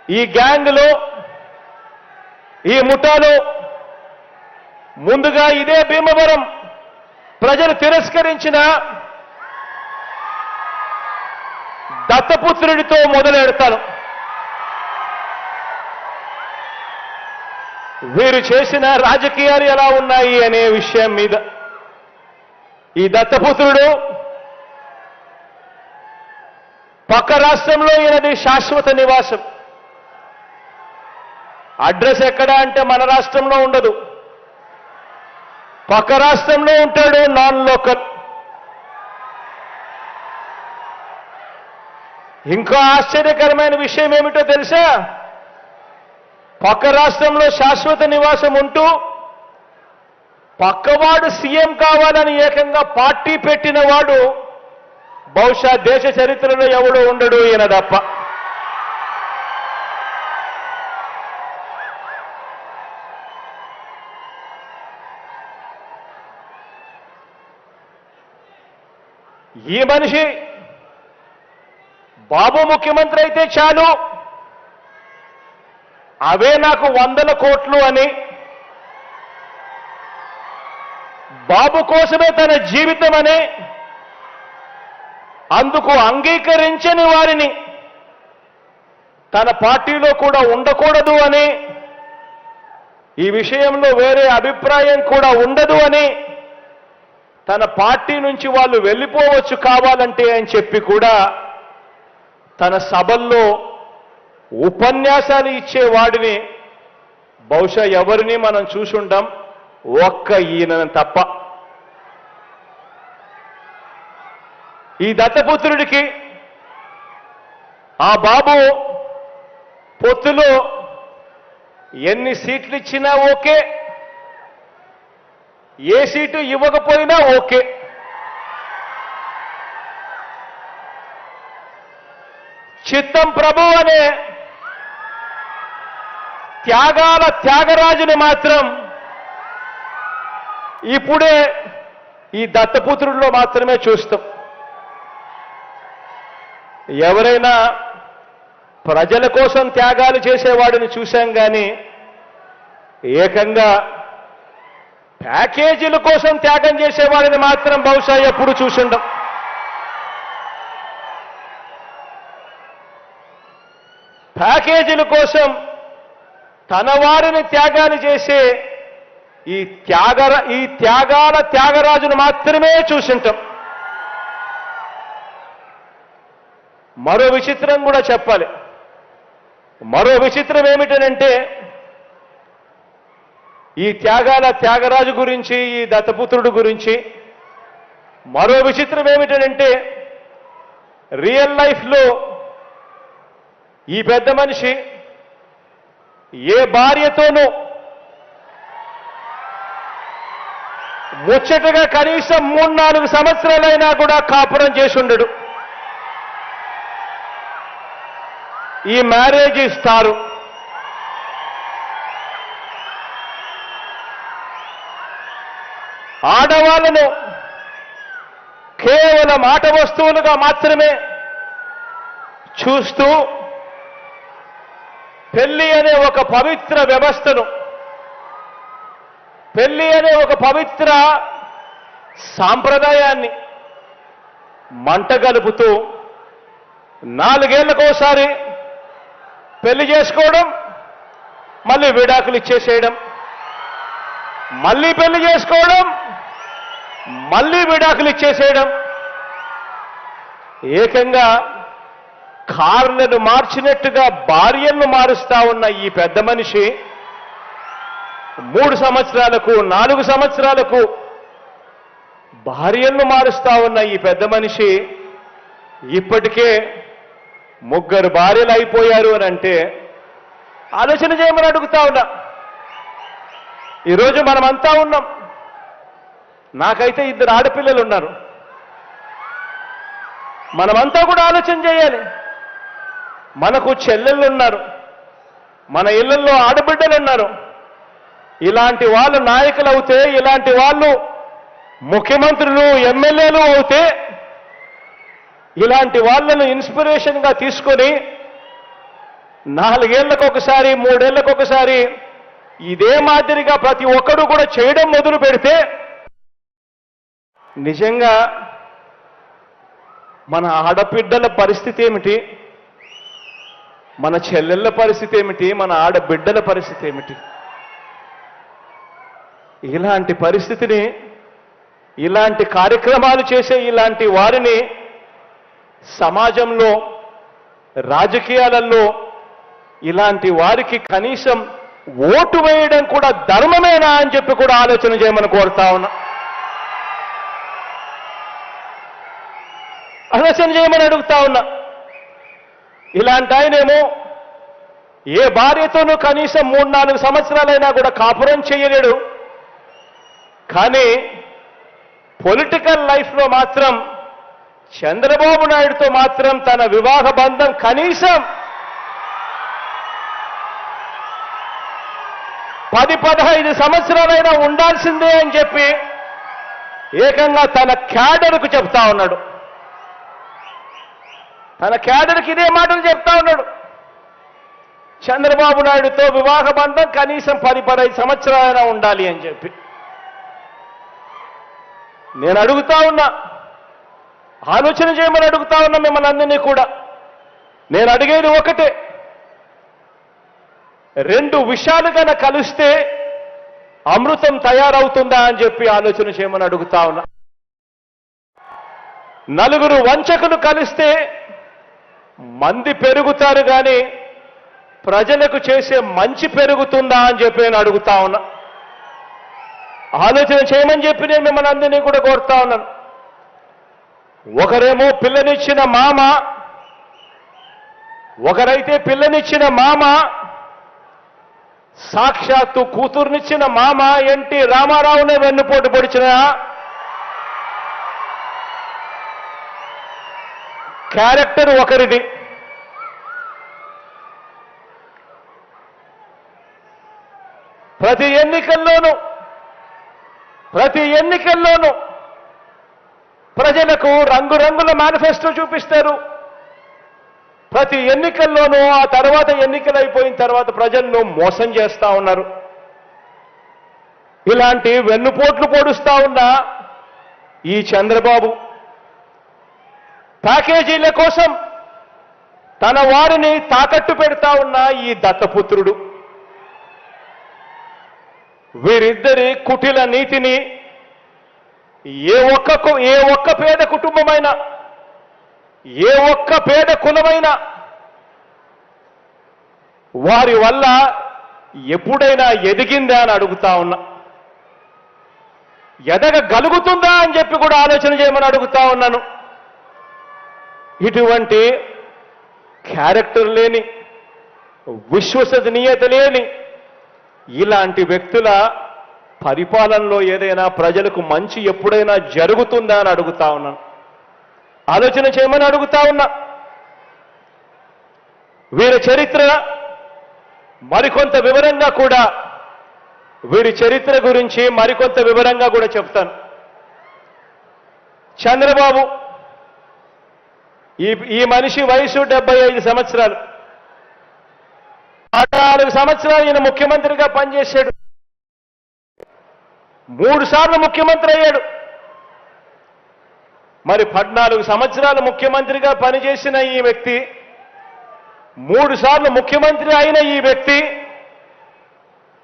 ఈ గ్యాంగ్లో ఈ ముఠాలో ముందుగా ఇదే భీమవరం ప్రజలు తిరస్కరించిన దత్తపుత్రుడితో మొదలెడతాను. వీరు చేసిన రాజకీయాలు ఎలా ఉన్నాయి అనే విషయం మీద ఈ దత్తపుత్రుడు పక్క రాష్ట్రంలో ఈయనది శాశ్వత నివాసం. అడ్రస్ ఎక్కడ అంటే మన రాష్ట్రంలో ఉండదు, పక్క రాష్ట్రంలో ఉంటాడు, నాన్ లోకల్. ఇంకా ఆశ్చర్యకరమైన విషయం ఏమిటో తెలుసా? పక్క రాష్ట్రంలో శాశ్వత నివాసం ఉంటూ పక్కవాడు సీఎం కావాలని ఏకంగా పార్టీ పెట్టిన వాడు బహుశా దేశ చరిత్రలో ఎవడో ఉండడు, ఈయన తప్ప. ఈ మనిషి బాబు ముఖ్యమంత్రి అయితే చాలు, అవే నాకు 100 కోట్లు అని, బాబు కోసమే తన జీవితం అని, అందుకు అంగీకరించని వారిని తన పార్టీలో కూడా ఉండకూడదు అని, ఈ విషయంలో వేరే అభిప్రాయం కూడా ఉండదు అని, తన పార్టీ నుంచి వాళ్ళు వెళ్ళిపోవచ్చు కావాలంటే అని చెప్పి కూడా తన సభల్లో ఉపన్యాసాలు ఇచ్చేవాడిని బహుశా ఎవరిని మనం చూసుంటాం, ఒక్క ఈయన తప్ప. ఈ దత్తపుత్రుడికి ఆ బాబు పొత్తులో ఎన్ని సీట్లు ఇచ్చినా ఓకే, ఏ సీటు ఇవ్వకపోయినా ఓకే. చిత్తం ప్రభు అనే త్యాగాల త్యాగరాజుని మాత్రం ఇప్పుడే ఈ దత్తపుత్రుడిలో మాత్రమే చూస్తాం. ఎవరైనా ప్రజల కోసం త్యాగాలు చేసేవాడిని చూశాం కానీ ఏకంగా ప్యాకేజీల కోసం త్యాగం చేసేవాడిని మాత్రం బహుశా ఎప్పుడు చూసుండం. ప్యాకేజీల కోసం తన వారిని త్యాగాలు చేసే ఈ త్యాగాల త్యాగరాజును మాత్రమే చూసింటాం. మరో విచిత్రం కూడా చెప్పాలి. మరో విచిత్రం ఏమిటనంటే ఈ త్యాగాల త్యాగరాజు గురించి, ఈ దత్తపుత్రుడు గురించి మరో విచిత్రం ఏమిటనంటే రియల్ లైఫ్లో ఈ పెద్ద మనిషి ఏ భార్యతోనూ ముచ్చటగా కనీసం 3-4 సంవత్సరాలైనా కూడా కాపురం చేసి ఉండడు. ఈ మ్యారేజ్ ఇస్తారు. ఆడవాళ్ళను కేవలం ఆట వస్తువులుగా మాత్రమే చూస్తూ పెళ్లి అనే ఒక పవిత్ర వ్యవస్థను, పెళ్లి అనే ఒక పవిత్ర సాంప్రదాయాన్ని మంటగలుపుతూ 4 ఏళ్లకోసారి పెళ్లి చేసుకోవడం, మళ్ళీ విడాకులు ఇచ్చేసేయడం, మళ్ళీ పెళ్లి చేసుకోవడం, మళ్ళీ విడాకులు ఇచ్చేసేయడం, ఏకంగా కార్లను మార్చినట్టుగా భార్యలను మారుస్తా ఉన్న ఈ పెద్ద మనిషి 3 సంవత్సరాలకు 4 సంవత్సరాలకు భార్యలను మారుస్తా ఉన్న ఈ పెద్ద మనిషి ఇప్పటికే 3 భార్యలు అయిపోయారు అని అంటే ఆలోచన చేయమని అడుగుతా ఉన్నా. ఈరోజు మనమంతా ఉన్నాం. నాకైతే 2 ఆడపిల్లలు ఉన్నారు. మనమంతా కూడా ఆలోచన చేయాలి. మనకు చెల్లెళ్ళు ఉన్నారు, మన ఇళ్లలో ఆడబిడ్డలు ఉన్నారు. ఇలాంటి వాళ్ళు నాయకులు అవుతే, ఇలాంటి వాళ్ళు ముఖ్యమంత్రులు, ఎమ్మెల్యేలు అవుతే, ఇలాంటి వాళ్ళను ఇన్స్పిరేషన్గా తీసుకొని 4 ఏళ్లకు ఒకసారి 3 ఏళ్లకు ఒకసారి ఇదే మాదిరిగా ప్రతి ఒక్కరూ కూడా చేయడం మొదలు పెడితే నిజంగా మన ఆడబిడ్డల పరిస్థితి ఏమిటి, మన చెల్లెళ్ళ పరిస్థితి ఏమిటి, మన ఆడబిడ్డల పరిస్థితి ఏమిటి? ఇలాంటి పరిస్థితిని, ఇలాంటి కార్యక్రమాలు చేసే ఇలాంటి వారిని సమాజంలో, రాజకీయాలలో ఇలాంటి వారికి కనీసం ఓటు వేయడం కూడా ధర్మమేనా అని చెప్పి కూడా ఆలోచన చేయమని కోరుతా ఉన్నా. ఆలోచన చేయమని అడుగుతా ఉన్నా. ఇలాంటి ఆయనేమో ఏ భార్యతోనూ కనీసం 3-4 సంవత్సరాలైనా కూడా కాపురం చేయలేడు. కానీ పొలిటికల్ లైఫ్లో మాత్రం చంద్రబాబు నాయుడుతో మాత్రం తన వివాహ బంధం కనీసం 10-15 సంవత్సరాలైనా ఉండాల్సిందే అని చెప్పి ఏకంగా తన క్యాడర్కు చెప్తా ఉన్నాడు. తన క్యాడర్కి ఇదే మాటలు చెప్తా ఉన్నాడు. చంద్రబాబు నాయుడుతో వివాహ బంధం కనీసం 10-15 సంవత్సరాలైనా ఉండాలి అని చెప్పి. నేను అడుగుతా ఉన్నా, ఆలోచన చేయమని అడుగుతా ఉన్నా మిమ్మల్ని అందరినీ కూడా. నేను అడిగేది ఒకటే, 2 విషయాలు కనుక కలిస్తే అమృతం తయారవుతుందా అని చెప్పి ఆలోచన చేయమని అడుగుతా ఉన్నా. 4 వంచకులు కలిస్తే మంది పెరుగుతారు కానీ ప్రజలకు చేసే మంచి పెరుగుతుందా అని చెప్పి నేను అడుగుతా ఉన్నా. ఆలోచన చేయమని చెప్పి నేను మిమ్మల్ని అందరినీ కూడా కోరుతా ఉన్నాను. ఒకరేమో పిల్లనిచ్చిన మామ, ఒకరైతే పిల్లనిచ్చిన మామ, సాక్షాత్తు కూతుర్నిచ్చిన మామ ఎన్టీ రామారావునే వెన్నుపోటు పొడిచిన క్యారెక్టర్ ఒకరిది. ప్రతి ఎన్నికల్లోనూ ప్రజలకు రంగురంగుల మేనిఫెస్టో చూపిస్తారు. ప్రతి ఎన్నికల్లోనూ ఆ తర్వాత ఎన్నికలు అయిపోయిన తర్వాత ప్రజలను మోసం చేస్తా ఉన్నారు. ఇలాంటి వెన్నుపోట్లు పొడుస్తా ఉన్న ఈ చంద్రబాబు ప్యాకేజీల కోసం తన వారిని తాకట్టు పెడతా ఉన్న ఈ దత్తపుత్రుడు, వీరిద్దరి కుటిల నీతిని ఏ ఒక్క పేద కుటుంబమైనా, ఏ ఒక్క పేద కులమైనా వారి వల్ల ఎప్పుడైనా ఎదిగిందా అని అడుగుతా ఉన్నా. ఎదగగలుగుతుందా అని చెప్పి కూడా ఆలోచన చేయమని అడుగుతా ఉన్నాను. ఇటువంటి క్యారెక్టర్ లేని, విశ్వసనీయత లేని ఇలాంటి వ్యక్తుల పరిపాలనలో ఏదైనా ప్రజలకు మంచి ఎప్పుడైనా జరుగుతుందా అని అడుగుతా ఉన్నాను. ఆలోచన చేయమని అడుగుతా ఉన్నా. వీరి చరిత్ర మరికొంత వివరంగా కూడా, వీరి చరిత్ర గురించి మరికొంత వివరంగా కూడా చెప్తాను. చంద్రబాబు ఈ మనిషి వయసు 75 సంవత్సరాలు. 14 సంవత్సరాలు ఈయన ముఖ్యమంత్రిగా పనిచేశాడు. 3 సార్లు ముఖ్యమంత్రి అయ్యాడు. మరి 14 సంవత్సరాలు ముఖ్యమంత్రిగా పనిచేసిన ఈ వ్యక్తి, 3 సార్లు ముఖ్యమంత్రి అయిన ఈ వ్యక్తి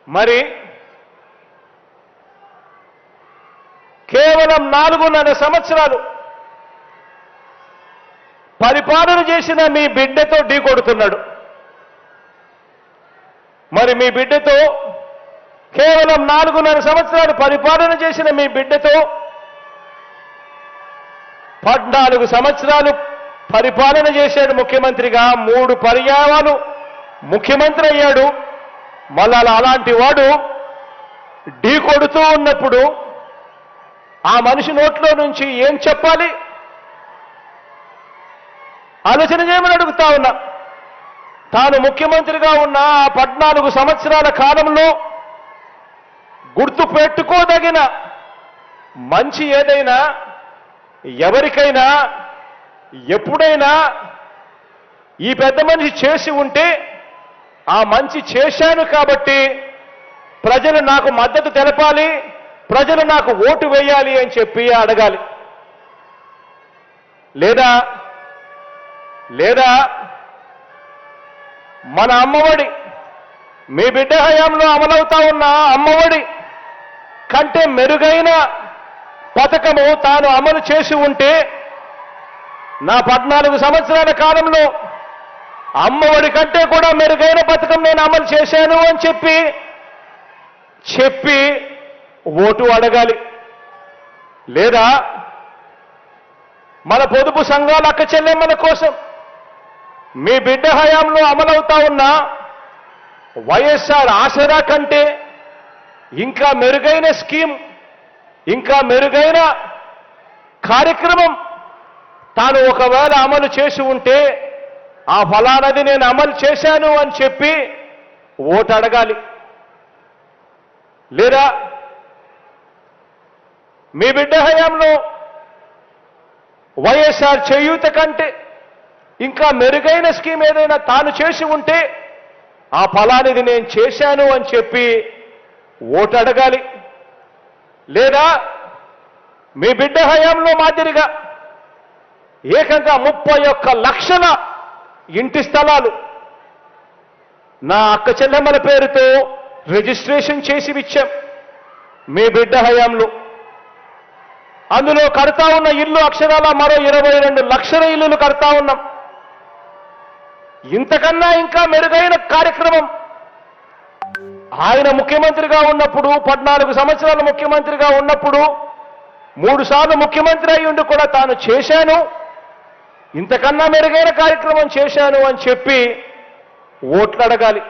మరి కేవలం 4.5 సంవత్సరాలు పరిపాలన చేసిన మీ బిడ్డతో ఢీకొడుతున్నాడు. మరి మీ బిడ్డతో కేవలం 4.5 సంవత్సరాలు పరిపాలన చేసిన మీ బిడ్డతో 14 సంవత్సరాలు పరిపాలన చేశాడు ముఖ్యమంత్రిగా. 3 పర్యాయాలు ముఖ్యమంత్రి అయ్యాడు. మళ్ళా అలాంటి వాడు ఢీ కొడుతూ ఉన్నప్పుడు ఆ మనిషి నోట్లో నుంచి ఏం చెప్పాలి? ఆలోచన చేయమని అడుగుతా ఉన్నా. తాను ముఖ్యమంత్రిగా ఉన్న ఆ 14 సంవత్సరాల కాలంలో గుర్తు పెట్టుకోదగిన మంచి ఏదైనా, ఎవరికైనా, ఎప్పుడైనా ఈ పెద్ద మనిషి చేసి ఉంటే ఆ మంచి చేశాను కాబట్టి ప్రజలు నాకు మద్దతు తెలపాలి, ప్రజలు నాకు ఓటు వేయాలి అని చెప్పి అడగాలి. లేదా లేదా మన అమ్మఒడి, మీ బిడ్డ హయాంలో అమలవుతా ఉన్న అమ్మఒడి కంటే మెరుగైన పథకము తాను అమలు చేసి ఉంటే, నా 14 సంవత్సరాల కాలంలో అమ్మఒడి కంటే కూడా మెరుగైన పథకం నేను అమలు చేశాను అని చెప్పి ఓటు అడగాలి. లేదా మన పొదుపు సంఘాల అక్క చెల్లెమ్మల కోసం మీ బిడ్డ హయాంలో అమలవుతా ఉన్న వైఎస్ఆర్ ఆసరా కంటే ఇంకా మెరుగైన స్కీమ్, ఇంకా మెరుగైన కార్యక్రమం తాను ఒకవేళ అమలు చేసి ఉంటే ఆ ఫలానది నేను అమలు చేశాను అని చెప్పి ఓటు అడగాలి. లేదా మీ బిడ్డ హయాంలో వైఎస్ఆర్ చేయూత కంటే ఇంకా మెరుగైన స్కీమ్ ఏదైనా తాను చేసి ఉంటే ఆ ఫలానిది నేను చేశాను అని చెప్పి ఓటు అడగాలి. లేదా మీ బిడ్డ హయాంలో మాదిరిగా ఏకంగా 31 లక్షల ఇంటి స్థలాలు నా అక్క చెల్లెమ్మల పేరుతో రిజిస్ట్రేషన్ చేసి ఇచ్చాం మీ బిడ్డ హయాంలో. అందులో కడతా ఉన్న ఇల్లు అక్షరాల మరో 22 లక్షల ఇల్లులు కడతా ఉన్నాం. ఇంతకన్నా ఇంకా మెరుగైన కార్యక్రమం ఆయన ముఖ్యమంత్రిగా ఉన్నప్పుడు, 14 సంవత్సరాలు ముఖ్యమంత్రిగా ఉన్నప్పుడు 3 సార్లు ముఖ్యమంత్రి అయి ఉండి కూడా తాను చేశాను, ఇంతకన్నా మెరుగైన కార్యక్రమం చేశాను అని చెప్పి ఓట్లు అడగాలి.